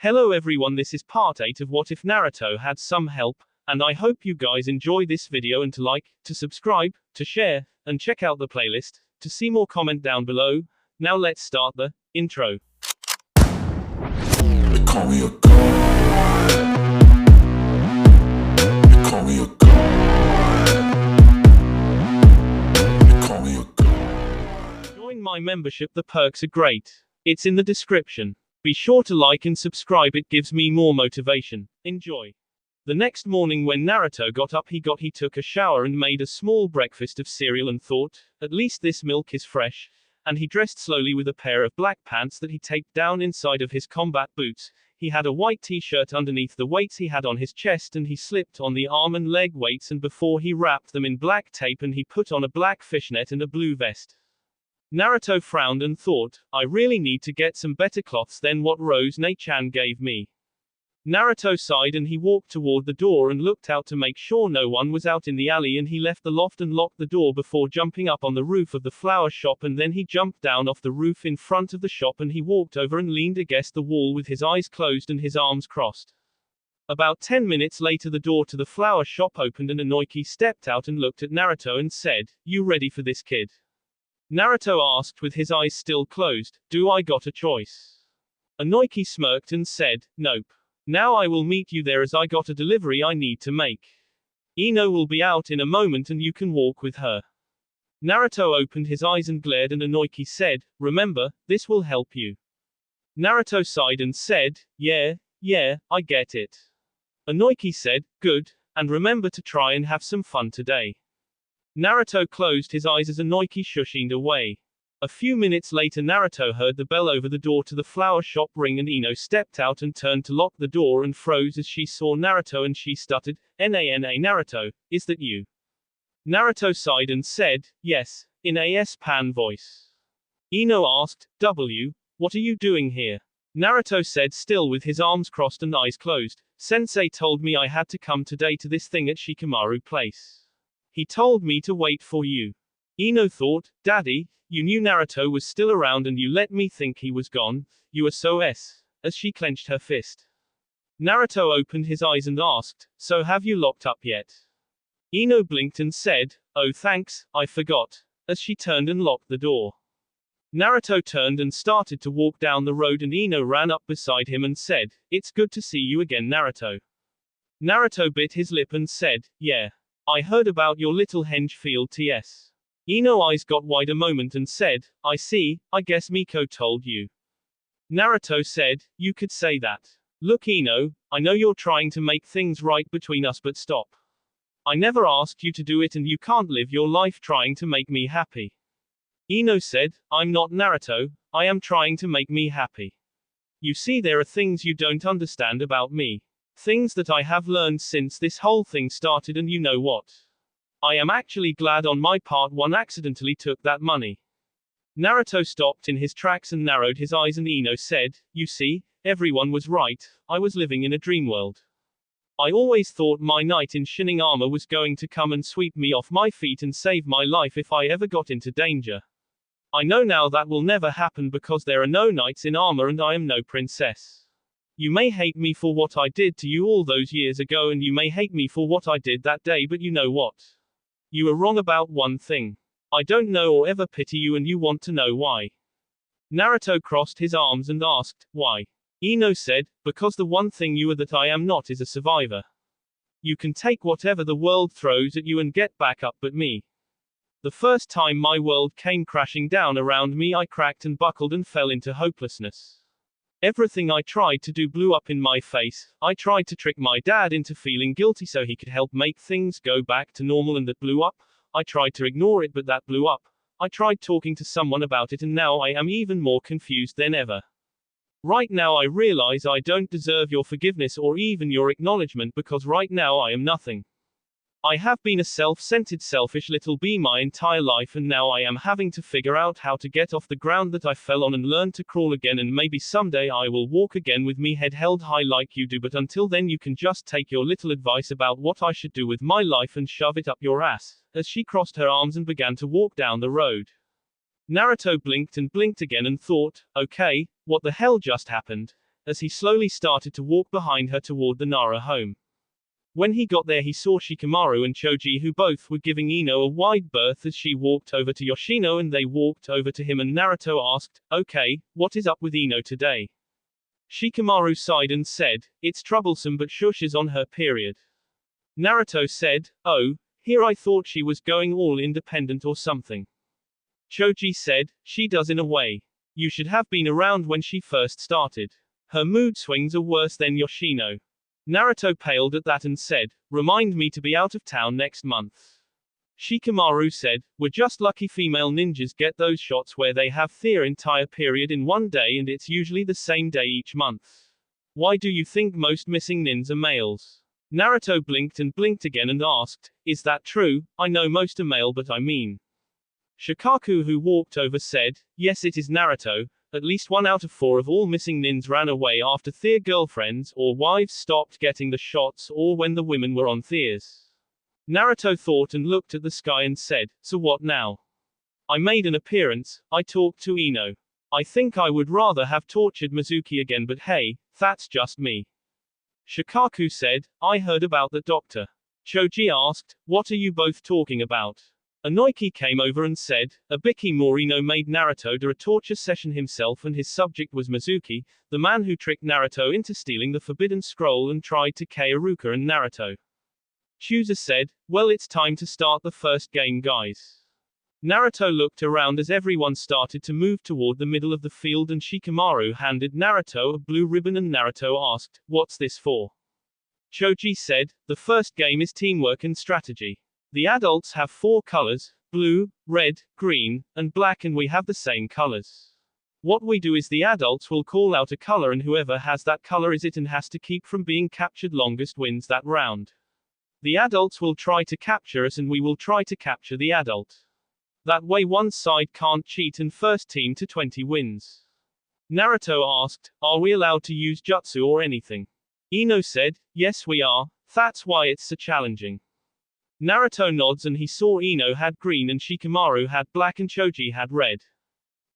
Hello everyone, this is part 8 of What If Naruto Had Some Help, and I hope you guys enjoy this video and to like, to subscribe, to share, and check out the playlist, to see more comment down below. Now let's start the intro. They call me a god. They call me a god. They call me a god. Join my membership, the perks are great. It's in the description. Be sure to like and subscribe, it gives me more motivation. Enjoy. The next morning when Naruto got up he took a shower and made a small breakfast of cereal and thought, at least this milk is fresh, and he dressed slowly with a pair of black pants that he taped down inside of his combat boots. He had a white t-shirt underneath the weights he had on his chest and he slipped on the arm and leg weights and before he wrapped them in black tape and he put on a black fishnet and a blue vest. Naruto frowned and thought, I really need to get some better cloths than what Rose-ne-chan gave me. Naruto sighed and he walked toward the door and looked out to make sure no one was out in the alley and he left the loft and locked the door before jumping up on the roof of the flower shop and then he jumped down off the roof in front of the shop and he walked over and leaned against the wall with his eyes closed and his arms crossed. About 10 minutes later the door to the flower shop opened and Inoki stepped out and looked at Naruto and said, "You ready for this, kid?" Naruto asked with his eyes still closed, "Do I got a choice?" Inoki smirked and said, "Nope. Now I will meet you there as I got a delivery I need to make. Ino will be out in a moment and you can walk with her." Naruto opened his eyes and glared and Inoki said, "Remember, this will help you." Naruto sighed and said, Yeah, I get it." Inoki said, "Good, and remember to try and have some fun today." Naruto closed his eyes as Inoki shushined away. A few minutes later Naruto heard the bell over the door to the flower shop ring and Ino stepped out and turned to lock the door and froze as she saw Naruto and she stuttered, "Nana Naruto, is that you?" Naruto sighed and said, "Yes," in a S-Pan voice. Ino asked, "What are you doing here?" Naruto said still with his arms crossed and eyes closed, "Sensei told me I had to come today to this thing at Shikamaru Place. He told me to wait for you." Ino thought, "Daddy, you knew Naruto was still around and you let me think he was gone, you are so as she clenched her fist. Naruto opened his eyes and asked, "So have you locked up yet?" Ino blinked and said, "Oh thanks, I forgot," as she turned and locked the door. Naruto turned and started to walk down the road and Ino ran up beside him and said, "It's good to see you again, Naruto." Naruto bit his lip and said, "Yeah. I heard about your little henge field ts." Ino's eyes got wide a moment and said, "I see, I guess Miko told you." Naruto said, "You could say that. Look Ino, I know you're trying to make things right between us but stop. I never asked you to do it and you can't live your life trying to make me happy." Ino said, "I'm not Naruto, I am trying to make me happy. You see there are things you don't understand about me. Things that I have learned since this whole thing started and you know what? I am actually glad on my part one accidentally took that money." Naruto stopped in his tracks and narrowed his eyes and Ino said, "You see, everyone was right, I was living in a dream world. I always thought my knight in shining armor was going to come and sweep me off my feet and save my life if I ever got into danger. I know now that will never happen because there are no knights in armor and I am no princess. You may hate me for what I did to you all those years ago and you may hate me for what I did that day but you know what? You are wrong about one thing. I don't know or ever pity you and you want to know why." Naruto crossed his arms and asked, "Why?" Ino said, "Because the one thing you are that I am not is a survivor. You can take whatever the world throws at you and get back up but me. The first time my world came crashing down around me I cracked and buckled and fell into hopelessness. Everything I tried to do blew up in my face. I tried to trick my dad into feeling guilty so he could help make things go back to normal and that blew up. I tried to ignore it but that blew up. I tried talking to someone about it and now I am even more confused than ever. Right now I realize I don't deserve your forgiveness or even your acknowledgement because right now I am nothing. I have been a self-centered selfish little bee my entire life and now I am having to figure out how to get off the ground that I fell on and learn to crawl again and maybe someday I will walk again with me head held high like you do but until then you can just take your little advice about what I should do with my life and shove it up your ass," as she crossed her arms and began to walk down the road. Naruto blinked and blinked again and thought, "Okay, what the hell just happened?" as he slowly started to walk behind her toward the Nara home. When he got there he saw Shikamaru and Choji, who both were giving Ino a wide berth as she walked over to Yoshino, and they walked over to him and Naruto asked, "Okay, what is up with Ino today?" Shikamaru sighed and said, "It's troublesome, but Shush is on her period." Naruto said, "Oh, here, I thought she was going all independent or something." Choji said, "She does in a way. You should have been around when she first started. Her mood swings are worse than Yoshino." Naruto paled at that and said, "Remind me to be out of town next month." Shikamaru said, "We're just lucky female ninjas get those shots where they have their entire period in one day, and it's usually the same day each month. Why do you think most missing nins are males?" Naruto blinked and blinked again and asked, "Is that true? I know most are male, but I mean." Shikaku, who walked over, said, "Yes, it is Naruto. At least 1 out of 4 of all missing nins ran away after their girlfriends or wives stopped getting the shots, or when the women were on theirs." Naruto thought and looked at the sky and said, "So what now? I made an appearance, I talked to Ino. I think I would rather have tortured Mizuki again, but hey, that's just me." Shikaku said, "I heard about that doctor." Choji asked, "What are you both talking about?" Inoiki came over and said, "Ibiki Morino made Naruto do a torture session himself, and his subject was Mizuki, the man who tricked Naruto into stealing the Forbidden Scroll and tried to kill Iruka and Naruto." Chooser said, "Well, it's time to start the first game, guys." Naruto looked around as everyone started to move toward the middle of the field, and Shikamaru handed Naruto a blue ribbon and Naruto asked, "What's this for?" Choji said, "The first game is teamwork and strategy. The adults have 4 colors, blue, red, green, and black, and we have the same colors. What we do is the adults will call out a color, and whoever has that color is it and has to keep from being captured longest wins that round. The adults will try to capture us and we will try to capture the adult. That way one side can't cheat, and first team to 20 wins." Naruto asked, "Are we allowed to use jutsu or anything?" Ino said, "Yes we are, that's why it's so challenging." Naruto nods and he saw Ino had green and Shikamaru had black and Choji had red.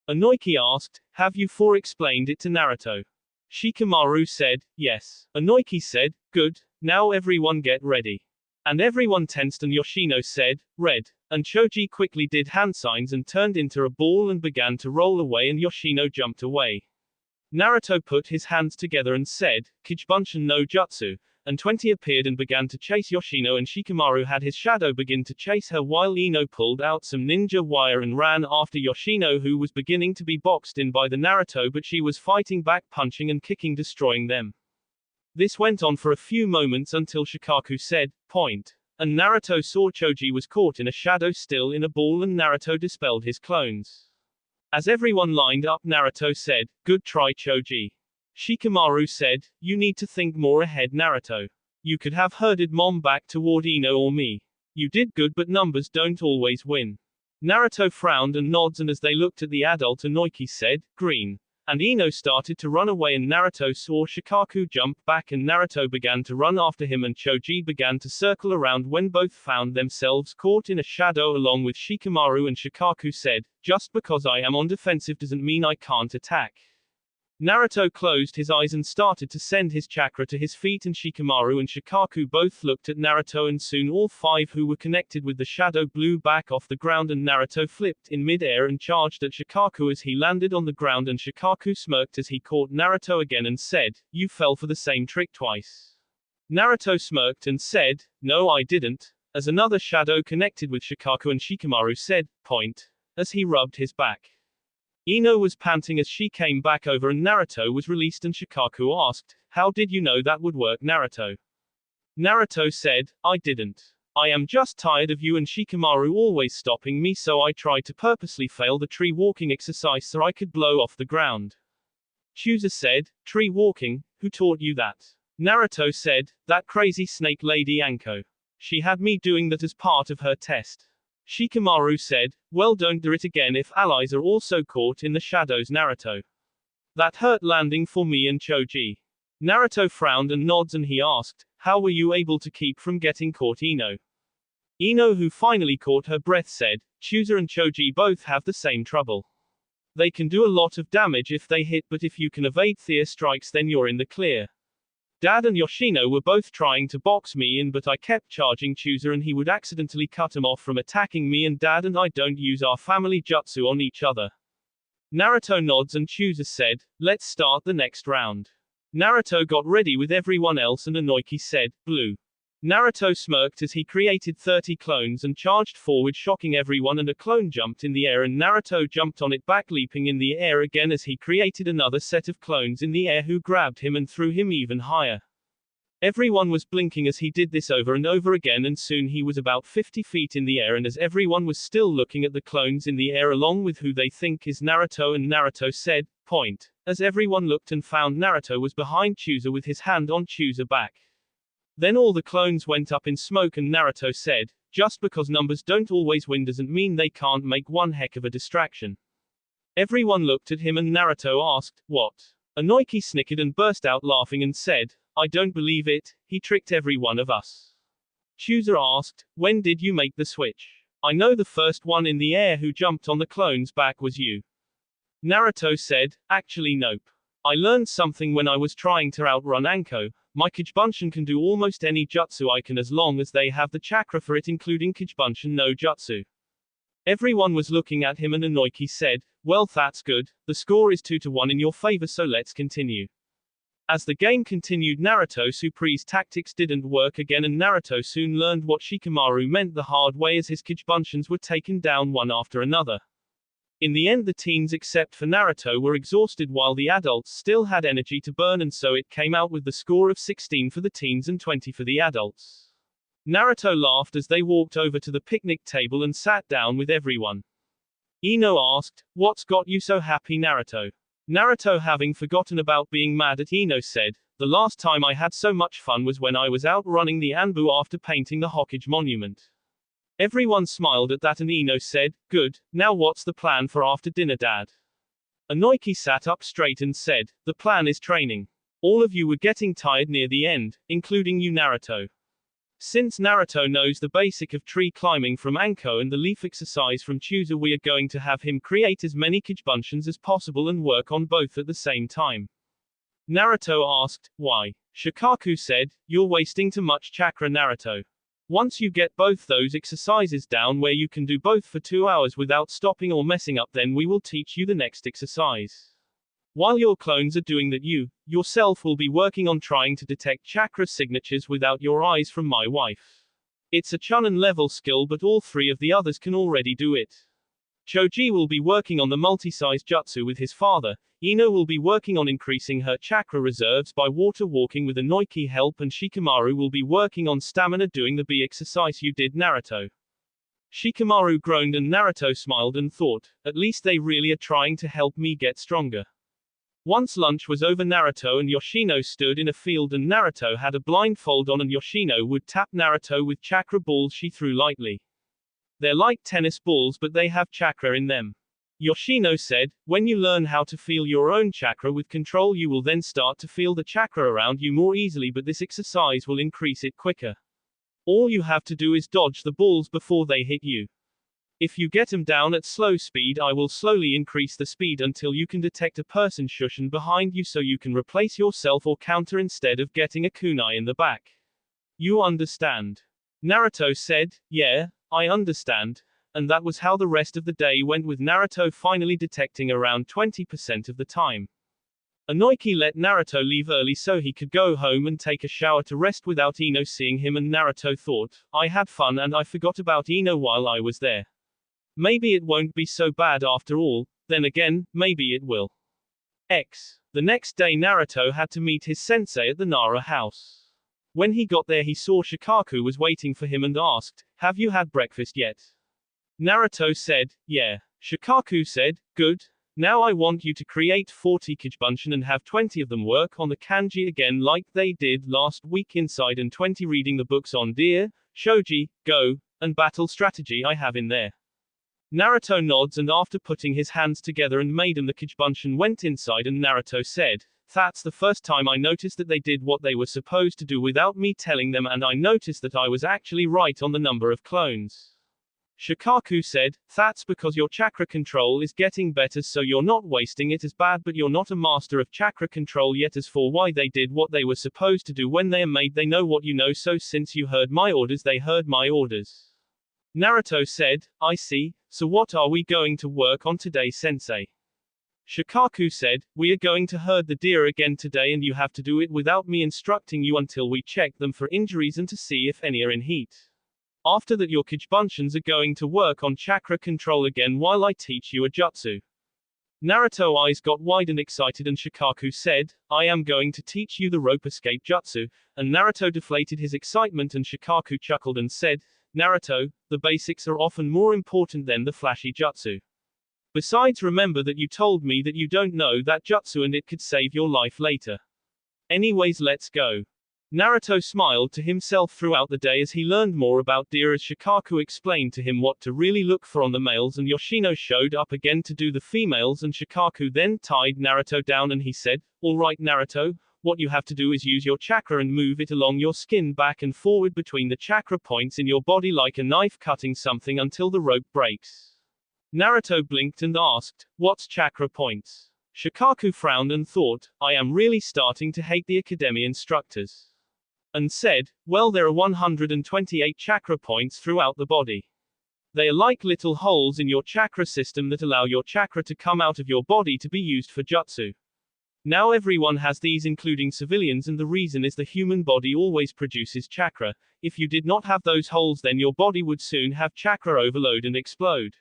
Inoiki asked, "Have you 4 explained it to Naruto?" Shikamaru said, "Yes." Inoiki said, "Good, now everyone get ready." And everyone tensed and Yoshino said, "Red." And Choji quickly did hand signs and turned into a ball and began to roll away, and Yoshino jumped away. Naruto put his hands together and said, "Kichibunshin no Jutsu," and 20 appeared and began to chase Yoshino, and Shikamaru had his shadow begin to chase her while Ino pulled out some ninja wire and ran after Yoshino, who was beginning to be boxed in by the Naruto, but she was fighting back, punching and kicking, destroying them. This went on for a few moments until Shikaku said, "Point." And Naruto saw Choji was caught in a shadow still in a ball, and Naruto dispelled his clones. As everyone lined up, Naruto said, "Good try, Choji." Shikamaru said, "You need to think more ahead, Naruto. You could have herded Mom back toward Ino or me. You did good, but numbers don't always win." Naruto frowned and nods, and as they looked at the adult, Inoiki said, "Green." And Ino started to run away, and Naruto saw Shikaku jump back, and Naruto began to run after him, and Choji began to circle around when both found themselves caught in a shadow along with Shikamaru, and Shikaku said, "Just because I am on defensive doesn't mean I can't attack." Naruto closed his eyes and started to send his chakra to his feet, and Shikamaru and Shikaku both looked at Naruto, and soon all 5 who were connected with the shadow blew back off the ground, and Naruto flipped in mid-air and charged at Shikaku as he landed on the ground, and Shikaku smirked as he caught Naruto again and said, "You fell for the same trick twice." Naruto smirked and said, "No, I didn't," as another shadow connected with Shikaku, and Shikamaru said, "Point," as he rubbed his back. Ino was panting as she came back over, and Naruto was released, and Shikaku asked, "How did you know that would work, Naruto?" Naruto said, "I didn't. I am just tired of you and Shikamaru always stopping me, so I tried to purposely fail the tree walking exercise so I could blow off the ground." Chooser said, "Tree walking? Who taught you that?" Naruto said, "That crazy snake lady Anko. She had me doing that as part of her test." Shikamaru said, "Well, don't do it again if allies are also caught in the shadows, Naruto. That hurt landing for me and Choji." Naruto frowned and nods, and he asked, "How were you able to keep from getting caught, Ino?" Ino, who finally caught her breath, said, "Chooser and Choji both have the same trouble. They can do a lot of damage if they hit, but if you can evade their strikes then you're in the clear. Dad and Yoshino were both trying to box me in, but I kept charging Chooser and he would accidentally cut him off from attacking me, and Dad and I don't use our family jutsu on each other. Naruto nods and Chooser said, let's start the next round. Naruto got ready with everyone else and Inoki said, blue. Naruto smirked as he created 30 clones and charged forward, shocking everyone, and a clone jumped in the air and Naruto jumped on it back, leaping in the air again as he created another set of clones in the air who grabbed him and threw him even higher. Everyone was blinking as he did this over and over again, and soon he was about 50 feet in the air, and as everyone was still looking at the clones in the air along with who they think is Naruto, and Naruto said, point, as everyone looked and found Naruto was behind Chooser with his hand on Chooser back. Then all the clones went up in smoke and Naruto said, just because numbers don't always win doesn't mean they can't make one heck of a distraction. Everyone looked at him and Naruto asked, what? Inoki snickered and burst out laughing and said, I don't believe it, he tricked every one of us. Chooser asked, when did you make the switch? I know the first one in the air who jumped on the clone's back was you. Naruto said, actually nope. I learned something when I was trying to outrun Anko. My Kichibunshin can do almost any jutsu I can as long as they have the chakra for it, including Kichibunshin no jutsu. Everyone was looking at him and Inoki said, well that's good, the score is 2-1 in your favor, so let's continue. As the game continued, Naruto Supreme's tactics didn't work again and Naruto soon learned what Shikamaru meant the hard way as his Kichibunshins were taken down one after another. In the end the teens except for Naruto were exhausted while the adults still had energy to burn, and so it came out with the score of 16 for the teens and 20 for the adults. Naruto laughed as they walked over to the picnic table and sat down with everyone. Ino asked, what's got you so happy, Naruto? Naruto, having forgotten about being mad at Ino, said, the last time I had so much fun was when I was out running the Anbu after painting the Hokage monument. Everyone smiled at that and Ino said, good, now what's the plan for after dinner, Dad? Inoki sat up straight and said, the plan is training. All of you were getting tired near the end, including you, Naruto. Since Naruto knows the basic of tree climbing from Anko and the leaf exercise from Chooser, we are going to have him create as many Kichibunshins as possible and work on both at the same time. Naruto asked, why? Shikaku said, you're wasting too much chakra, Naruto. Once you get both those exercises down where you can do both for 2 hours without stopping or messing up, then we will teach you the next exercise. While your clones are doing that, you, yourself, will be working on trying to detect chakra signatures without your eyes from my wife. It's a Chunin level skill, but all 3 of the others can already do it. Choji will be working on the multi-size jutsu with his father, Ino will be working on increasing her chakra reserves by water walking with Inoki help, and Shikamaru will be working on stamina doing the B exercise you did, Naruto. Shikamaru groaned and Naruto smiled and thought, at least they really are trying to help me get stronger. Once lunch was over, Naruto and Yoshino stood in a field and Naruto had a blindfold on and Yoshino would tap Naruto with chakra balls she threw lightly. They're like tennis balls, but they have chakra in them. Yoshino said, when you learn how to feel your own chakra with control, you will then start to feel the chakra around you more easily, but this exercise will increase it quicker. All you have to do is dodge the balls before they hit you. If you get them down at slow speed, I will slowly increase the speed until you can detect a person shushin behind you so you can replace yourself or counter instead of getting a kunai in the back. You understand? Naruto said, yeah, I understand. And that was how the rest of the day went, with Naruto finally detecting around 20% of the time. Inoki let Naruto leave early so he could go home and take a shower to rest without Ino seeing him, and Naruto thought, I had fun and I forgot about Ino while I was there. Maybe it won't be so bad after all, then again, maybe it will. The next day Naruto had to meet his sensei at the Nara house. When he got there he saw Shikaku was waiting for him and asked, have you had breakfast yet? Naruto said, yeah. Shikaku said, good. Now I want you to create 40 Kichibunshin and have 20 of them work on the kanji again like they did last week inside, and 20 reading the books on deer, shogi, go, and battle strategy I have in there. Naruto nods, and after putting his hands together and made them, the Kichibunshin went inside and Naruto said, that's the first time I noticed that they did what they were supposed to do without me telling them, and I noticed that I was actually right on the number of clones. Shikaku said, that's because your chakra control is getting better, so you're not wasting it as bad, but you're not a master of chakra control yet. As for why they did what they were supposed to do when they are made, they know what you know, so since you heard my orders, they heard my orders. Naruto said, I see, so what are we going to work on today, sensei? Shikaku said, we are going to herd the deer again today, and you have to do it without me instructing you until we check them for injuries and to see if any are in heat. After that, your Kichibunshians are going to work on chakra control again while I teach you a jutsu. Naruto's eyes got wide and excited, and Shikaku said, I am going to teach you the rope escape jutsu, and Naruto deflated his excitement, and Shikaku chuckled and said, Naruto, the basics are often more important than the flashy jutsu. Besides, remember that you told me that you don't know that jutsu and it could save your life later. Anyways, let's go. Naruto smiled to himself throughout the day as he learned more about deer, as Shikaku explained to him what to really look for on the males, and Yoshino showed up again to do the females, and Shikaku then tied Naruto down and he said, alright Naruto, what you have to do is use your chakra and move it along your skin back and forward between the chakra points in your body like a knife cutting something until the rope breaks. Naruto blinked and asked, what's chakra points? Shikaku frowned and thought, I am really starting to hate the academia instructors. And said, well, there are 128 chakra points throughout the body. They are like little holes in your chakra system that allow your chakra to come out of your body to be used for jutsu. Now everyone has these, including civilians, and the reason is the human body always produces chakra. If you did not have those holes, then your body would soon have chakra overload and explode.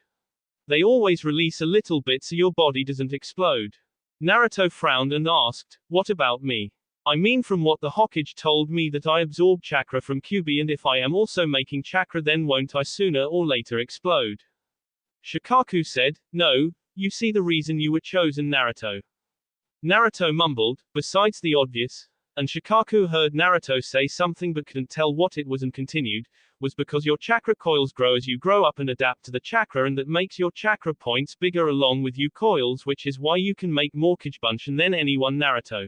They always release a little bit so your body doesn't explode. Naruto frowned and asked, what about me? I mean, from what the Hokage told me, that I absorb chakra from Kyuubi, and if I am also making chakra, then won't I sooner or later explode? Shikaku said, no, you see the reason you were chosen, Naruto. Naruto mumbled, besides the obvious, and Shikaku heard Naruto say something but couldn't tell what it was and continued, was because your chakra coils grow as you grow up and adapt to the chakra, and that makes your chakra points bigger along with you coils, which is why you can make more Kichibunshin than anyone, Naruto.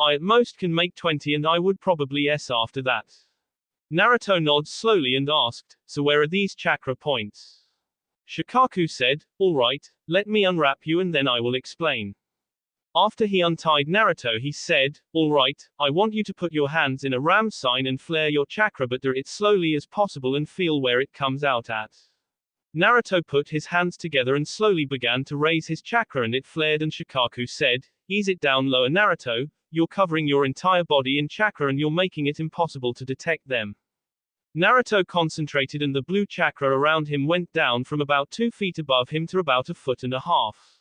I at most can make 20, and I would probably S after that. Naruto nods slowly and asked, so where are these chakra points? Shikaku said, alright, let me unwrap you and then I will explain. After he untied Naruto, he said, alright, I want you to put your hands in a ram sign and flare your chakra, but do it slowly as possible and feel where it comes out at. Naruto put his hands together and slowly began to raise his chakra, and it flared, and Shikaku said, ease it down lower, Naruto, you're covering your entire body in chakra and you're making it impossible to detect them. Naruto concentrated, and the blue chakra around him went down from about 2 feet above him to about 1.5 feet.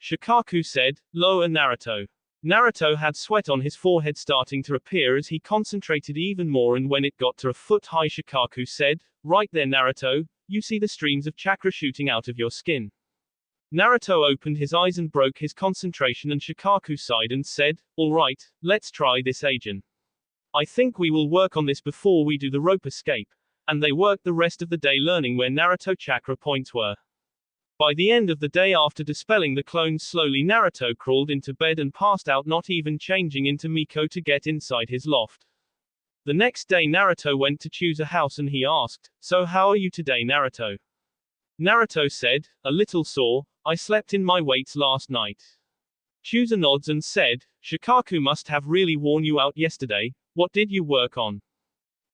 Shikaku said, lower, Naruto. Naruto had sweat on his forehead starting to appear as he concentrated even more, and when it got to 1 foot high, Shikaku said, right there, Naruto, you see the streams of chakra shooting out of your skin. Naruto opened his eyes and broke his concentration, and Shikaku sighed and said, alright, let's try this, agent. I think we will work on this before we do the rope escape. And they worked the rest of the day learning where Naruto chakra points were. By the end of the day, after dispelling the clones slowly, Naruto crawled into bed and passed out, not even changing into Miko to get inside his loft. The next day Naruto went to choose a house, and he asked, so how are you today, Naruto? Naruto said, a little sore, I slept in my weights last night. Chooser nods and said, Shikaku must have really worn you out yesterday, what did you work on?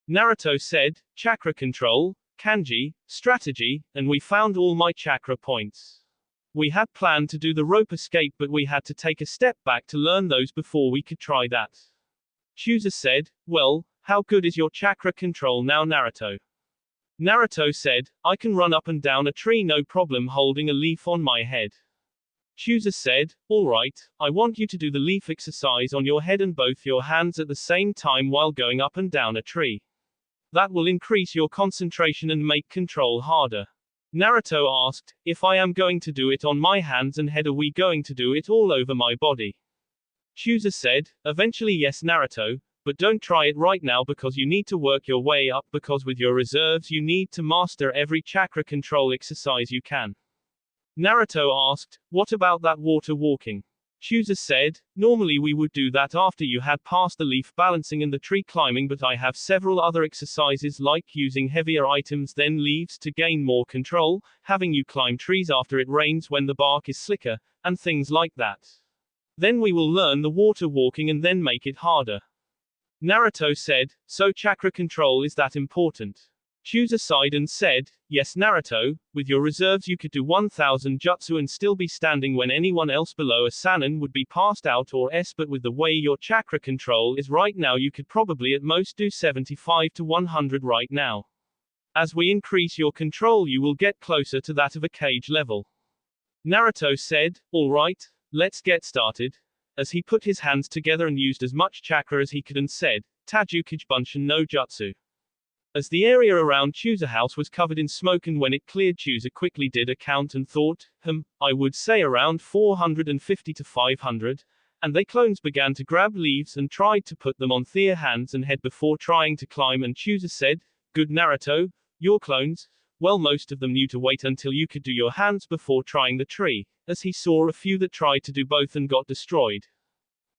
Naruto said, chakra control, kanji, strategy, and we found all my chakra points. We had planned to do the rope escape, but we had to take a step back to learn those before we could try that. Chooser said, well, how good is your chakra control now, Naruto? Naruto said, I can run up and down a tree no problem holding a leaf on my head. Chooser said, alright, I want you to do the leaf exercise on your head and both your hands at the same time while going up and down a tree. That will increase your concentration and make control harder. Naruto asked, if I am going to do it on my hands and head, are we going to do it all over my body? Chooser said, eventually yes, Naruto, but don't try it right now because you need to work your way up, because with your reserves you need to master every chakra control exercise you can. Naruto asked, what about that water walking? Chooser said, normally we would do that after you had passed the leaf balancing and the tree climbing, but I have several other exercises like using heavier items than leaves to gain more control, having you climb trees after it rains when the bark is slicker, and things like that. Then we will learn the water walking and then make it harder. Naruto said, so chakra control is that important? Chooser sighed and said, yes Naruto, with your reserves you could do 1000 jutsu and still be standing when anyone else below a Sannin would be passed out or but with the way your chakra control is right now you could probably at most do 75 to 100 right now. As we increase your control you will get closer to that of a Kage level. Naruto said, alright, let's get started. As he put his hands together and used as much chakra as he could and said, Tajukage Bunshin no Jutsu. As the area around Chooser House was covered in smoke and when it cleared Chooser quickly did a count and thought, I would say around 450 to 500, and they clones began to grab leaves and tried to put them on their hands and head before trying to climb and Chooser said, good Naruto, your clones, well most of them knew to wait until you could do your hands before trying the tree, as he saw a few that tried to do both and got destroyed.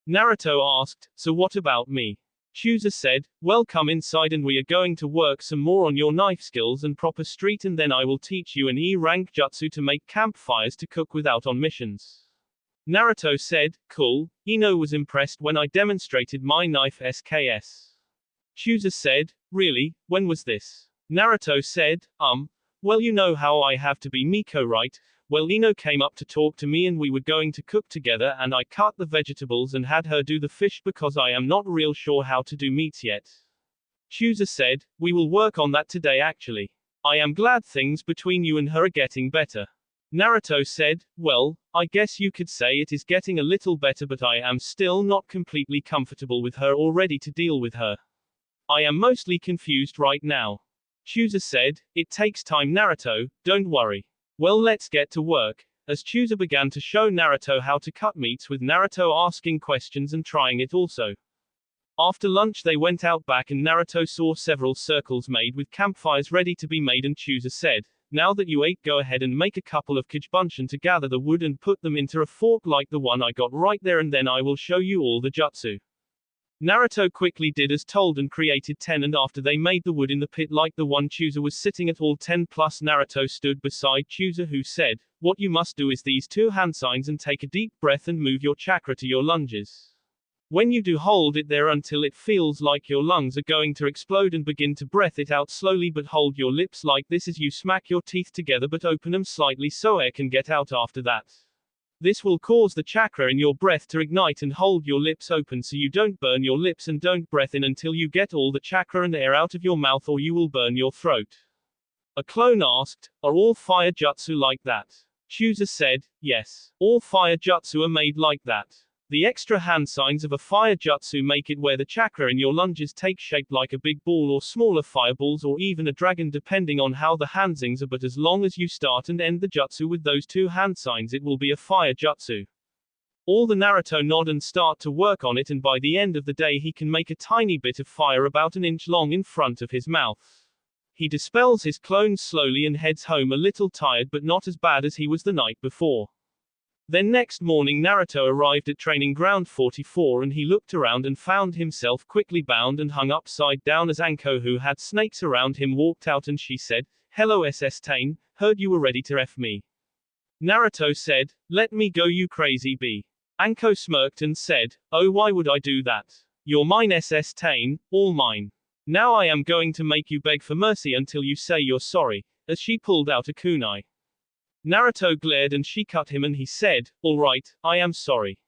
Naruto asked, so what about me? Chooser said, well come inside and we are going to work some more on your knife skills and proper street and then I will teach you an E-rank jutsu to make campfires to cook without on missions. Naruto said, cool, Ino was impressed when I demonstrated my knife SKS. Chooser said, really, when was this? Naruto said, well you know how I have to be Miko right? Well Ino came up to talk to me and we were going to cook together and I cut the vegetables and had her do the fish because I am not real sure how to do meats yet. Chooser said, we will work on that today actually. I am glad things between you and her are getting better. Naruto said, well, I guess you could say it is getting a little better but I am still not completely comfortable with her or ready to deal with her. I am mostly confused right now. Chooser said, it takes time Naruto, don't worry. Well let's get to work, as Chooser began to show Naruto how to cut meats with Naruto asking questions and trying it also. After lunch they went out back and Naruto saw several circles made with campfires ready to be made and Chooser said, now that you ate go ahead and make a couple of Kage Bunshin to gather the wood and put them into a fork like the one I got right there and then I will show you all the jutsu. Naruto quickly did as told and created 10 and after they made the wood in the pit like the one Chooser was sitting at all 10 plus Naruto stood beside Chooser who said, what you must do is these two hand signs and take a deep breath and move your chakra to your lunges. When you do hold it there until it feels like your lungs are going to explode and begin to breath it out slowly but hold your lips like this as you smack your teeth together but open them slightly so air can get out after that. This will cause the chakra in your breath to ignite and hold your lips open so you don't burn your lips and don't breath in until you get all the chakra and air out of your mouth or you will burn your throat. A clone asked, are all fire jutsu like that? Chooser said, yes. All fire jutsu are made like that. The extra hand signs of a fire jutsu make it where the chakra in your lunges take shape like a big ball or smaller fireballs or even a dragon depending on how the handsings are but as long as you start and end the jutsu with those two hand signs it will be a fire jutsu. All the Naruto nod and start to work on it and by the end of the day he can make a tiny bit of fire about an inch long in front of his mouth. He dispels his clones slowly and heads home a little tired but not as bad as he was the night before. Then next morning Naruto arrived at training ground 44 and he looked around and found himself quickly bound and hung upside down as Anko who had snakes around him walked out and she said, hello SS Tane, heard you were ready to F me. Naruto said, let me go you crazy bee. Anko smirked and said, oh why would I do that? You're mine SS Tane, all mine. Now I am going to make you beg for mercy until you say you're sorry, as she pulled out a kunai. Naruto glared and she cut him and he said, alright, I am sorry.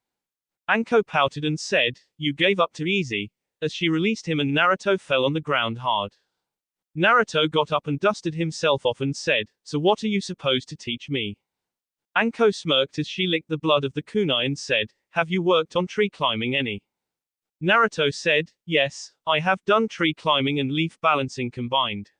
Anko pouted and said, you gave up too easy, as she released him and Naruto fell on the ground hard. Naruto got up and dusted himself off and said, so what are you supposed to teach me? Anko smirked as she licked the blood of the kunai and said, have you worked on tree climbing any? Naruto said, yes, I have done tree climbing and leaf balancing combined.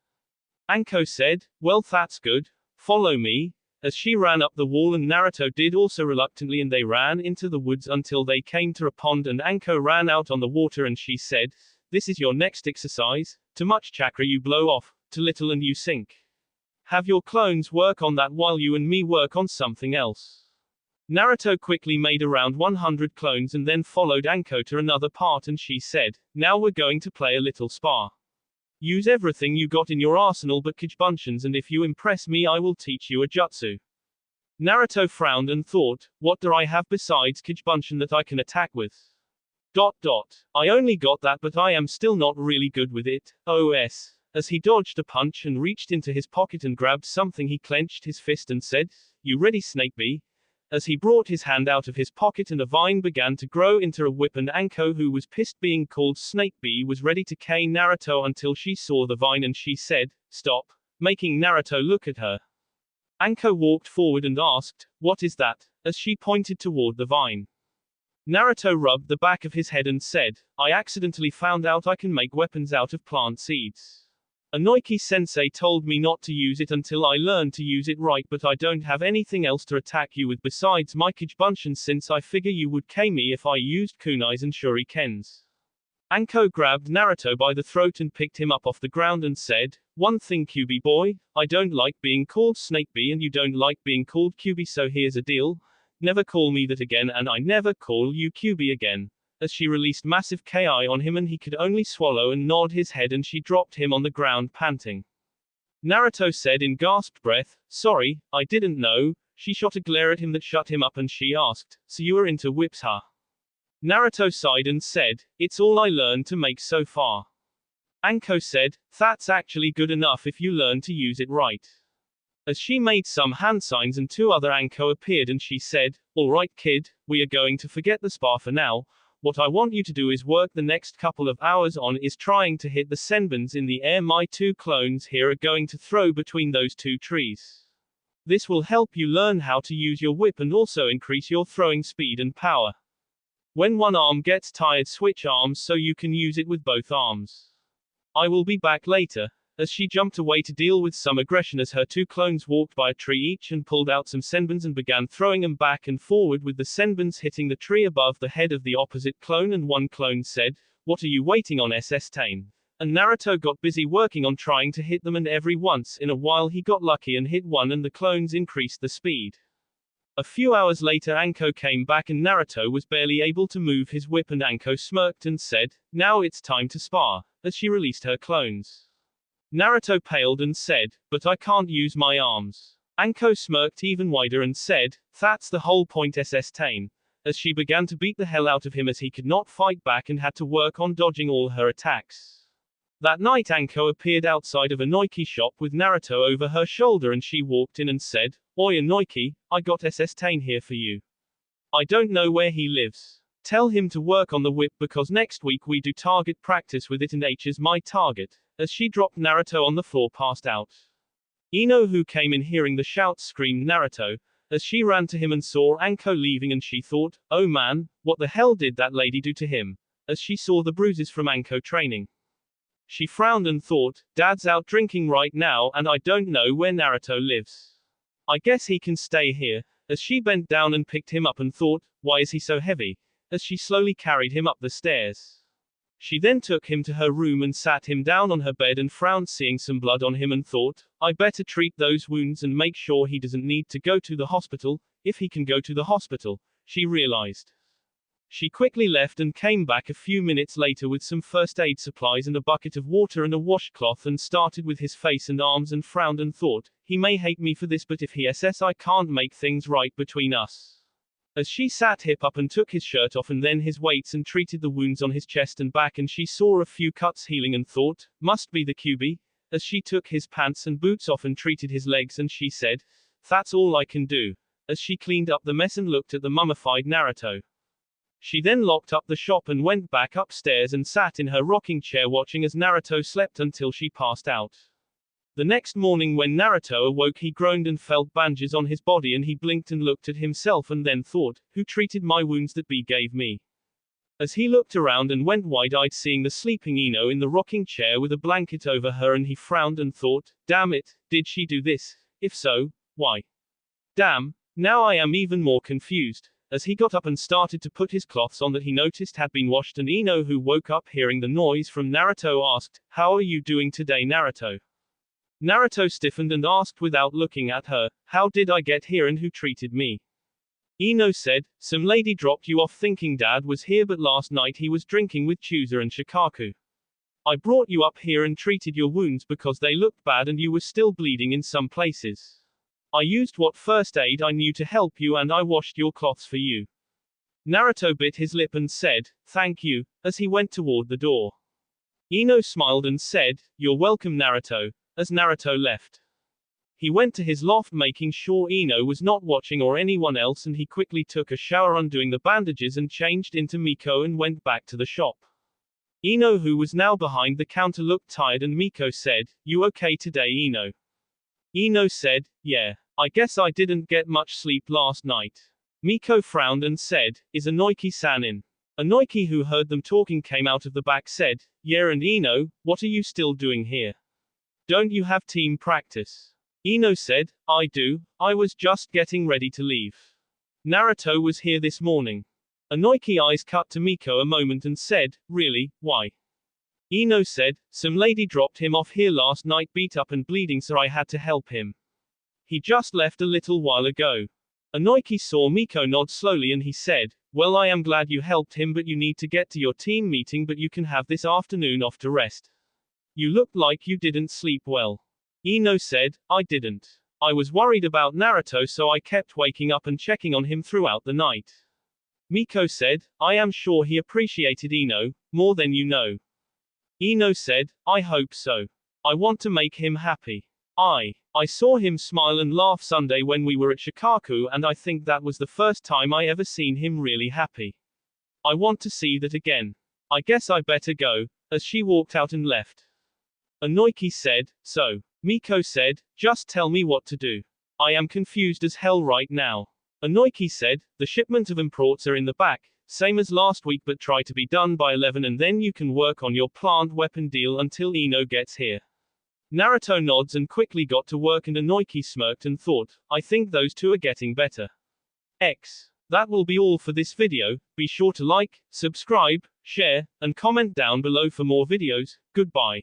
Anko said, well that's good, follow me. As she ran up the wall and Naruto did also reluctantly and they ran into the woods until they came to a pond and Anko ran out on the water and she said, this is your next exercise, too much chakra you blow off, too little and you sink. Have your clones work on that while you and me work on something else. Naruto quickly made around 100 clones and then followed Anko to another part and she said, "Now we're going to play a little spar. Use everything you got in your arsenal but Kijbunshin's, and if you impress me I will teach you a jutsu." Naruto frowned and thought, what do I have besides Kijbunshin that I can attack with? I only got that but I am still not really good with it, OS. As he dodged a punch and reached into his pocket and grabbed something he clenched his fist and said, "You ready, Snake Bee?" As he brought his hand out of his pocket and a vine began to grow into a whip and Anko, who was pissed being called Snake Bee, was ready to cane Naruto until she saw the vine and she said, "Stop," making Naruto look at her. Anko walked forward and asked, "What is that?" as she pointed toward the vine. Naruto rubbed the back of his head and said, "I accidentally found out I can make weapons out of plant seeds. Onepiece-sensei told me not to use it until I learned to use it right, but I don't have anything else to attack you with besides my Kijbunshin, since I figure you would K me if I used kunais and shurikens." Anko grabbed Naruto by the throat and picked him up off the ground and said, "One thing, QB boy, I don't like being called Snake Bee and you don't like being called QB, so here's a deal. Never call me that again and I never call you QB again." As she released massive Ki on him and he could only swallow and nod his head and she dropped him on the ground panting. Naruto said in gasped breath, "Sorry, I didn't know." She shot a glare at him that shut him up and she asked, "So you are into whips, huh?" Naruto sighed and said, "It's all I learned to make so far." Anko said, "That's actually good enough if you learn to use it right." As she made some hand signs and two other Anko appeared and she said, "All right kid, we are going to forget the spar for now. What I want you to do is work the next couple of hours on is trying to hit the senbons in the air. My two clones here are going to throw between those two trees. This will help you learn how to use your whip and also increase your throwing speed and power. When one arm gets tired, switch arms so you can use it with both arms. I will be back later." As she jumped away to deal with some aggression as her two clones walked by a tree each and pulled out some senbons and began throwing them back and forward with the senbons hitting the tree above the head of the opposite clone, and one clone said, "What are you waiting on, SS Tane?" And Naruto got busy working on trying to hit them, and every once in a while he got lucky and hit one and the clones increased the speed. A few hours later Anko came back and Naruto was barely able to move his whip and Anko smirked and said, "Now it's time to spar," as she released her clones. Naruto paled and said, "But I can't use my arms." Anko smirked even wider and said, "That's the whole point, SS Tane," as she began to beat the hell out of him as he could not fight back and had to work on dodging all her attacks. That night Anko appeared outside of a Noiki shop with Naruto over her shoulder and she walked in and said, "Oi Noiki, I got SS Tane here for you. I don't know where he lives. Tell him to work on the whip because next week we do target practice with it and H is my target." As she dropped Naruto on the floor passed out. Ino, who came in hearing the shouts, screamed Naruto, as she ran to him and saw Anko leaving and she thought, "Oh man, what the hell did that lady do to him?" as she saw the bruises from Anko training. She frowned and thought, "Dad's out drinking right now and I don't know where Naruto lives. I guess he can stay here." As she bent down and picked him up and thought, "Why is he so heavy?" as she slowly carried him up the stairs. She then took him to her room and sat him down on her bed and frowned, seeing some blood on him, and thought, "I better treat those wounds and make sure he doesn't need to go to the hospital, if he can go to the hospital," she realized. She quickly left and came back a few minutes later with some first aid supplies and a bucket of water and a washcloth and started with his face and arms and frowned and thought, "He may hate me for this, but if he SS I can't make things right between us." As she sat hip up and took his shirt off and then his weights and treated the wounds on his chest and back, and she saw a few cuts healing and thought, "Must be the QB." As she took his pants and boots off and treated his legs and she said, "That's all I can do." As she cleaned up the mess and looked at the mummified Naruto. She then locked up the shop and went back upstairs and sat in her rocking chair watching as Naruto slept until she passed out. The next morning when Naruto awoke he groaned and felt bandages on his body and he blinked and looked at himself and then thought, "Who treated my wounds that B gave me?" As he looked around and went wide-eyed seeing the sleeping Ino in the rocking chair with a blanket over her, and he frowned and thought, "Damn it, did she do this? If so, why? Damn, now I am even more confused." As he got up and started to put his cloths on that he noticed had been washed, and Ino, who woke up hearing the noise from Naruto, asked, "How are you doing today, Naruto?" Naruto stiffened and asked without looking at her, "How did I get here and who treated me?" Ino said, some lady dropped you off thinking dad was here, but last night he was drinking with Chooser and Shikaku. I brought you up here and treated your wounds because they looked bad and you were still bleeding in some places. I used what first aid I knew to help you, and I washed your cloths for you. Naruto bit his lip and said, thank you, as he went toward the door. Ino smiled and said, you're welcome Naruto, as Naruto left. He went to his loft making sure Ino was not watching or anyone else, and he quickly took a shower undoing the bandages and changed into Miko and went back to the shop. Ino, who was now behind the counter, looked tired and Miko said, you okay today Ino? Ino said, yeah, I guess I didn't get much sleep last night. Miko frowned and said, is Inoiki-san in? Inoiki, who heard them talking, came out of the back, said, yeah, and Ino, what are you still doing here? Don't you have team practice? Ino said, I do, I was just getting ready to leave. Naruto was here this morning. Inoiki eyes cut to Miko a moment and said, really, why? Ino said, some lady dropped him off here last night beat up and bleeding, so I had to help him. He just left a little while ago. Inoiki saw Miko nod slowly and he said, well, I am glad you helped him, but you need to get to your team meeting, but you can have this afternoon off to rest. You looked like you didn't sleep well. Ino said, I didn't. I was worried about Naruto, so I kept waking up and checking on him throughout the night. Miko said, I am sure he appreciated Ino, more than you know. Ino said, I hope so. I want to make him happy. I saw him smile and laugh Sunday when we were at Shikaku, and I think that was the first time I ever seen him really happy. I want to see that again. I guess I better go, as she walked out and left. Inoiki said, so. Miko said, just tell me what to do. I am confused as hell right now. Inoiki said, the shipment of imports are in the back, same as last week, but try to be done by 11 and then you can work on your plant weapon deal until Ino gets here. Naruto nods and quickly got to work, and Inoiki smirked and thought, I think those two are getting better. That will be all for this video. Be sure to like, subscribe, share, and comment down below for more videos. Goodbye.